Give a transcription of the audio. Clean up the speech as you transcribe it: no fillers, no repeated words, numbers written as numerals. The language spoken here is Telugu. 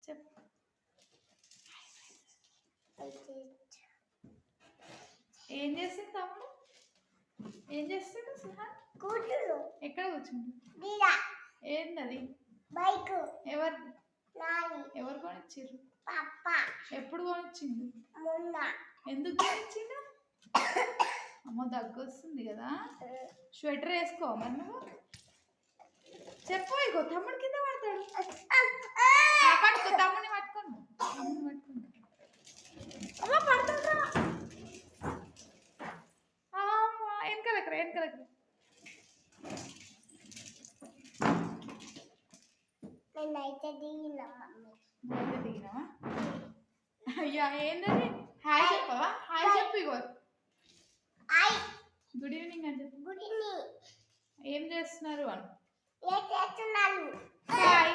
చెప్పు. ఏం చేస్తుంది తమ్ముడు? ఏం చేస్తుండు సుహాన్? ఎక్కడ కూర్చుండు? ఏందది? బైక్. ఎవరు కొనిచ్చిర్రు? పాపా. ఎప్పుడు కొనిచ్చిండు? మొన్న. ఎందుకు కొనిచ్చిండు? అమ్మ దగ్గు వస్తుంది కదా, స్వెటర్ వేసుకో. మరి నువ్వు చెప్పు. ఇగో తమ్ముడు కింద పడతాడు. పట్టుకో, తమ్ముడిని పట్టుకోను. అమ్మ పడుతుండ్రా. వెనకలకరా. నేనైతే దిగినావా? అయ్యా ఏంటది? హాయ్ చెప్పవా? హాయ్ చెప్పు. ఇగో గుడ్ ఈవినింగ్ అని చెప్పు. Good evening. ఏం చేస్తున్నారు అని. ఏం చేస్తున్నారు? హాయ్.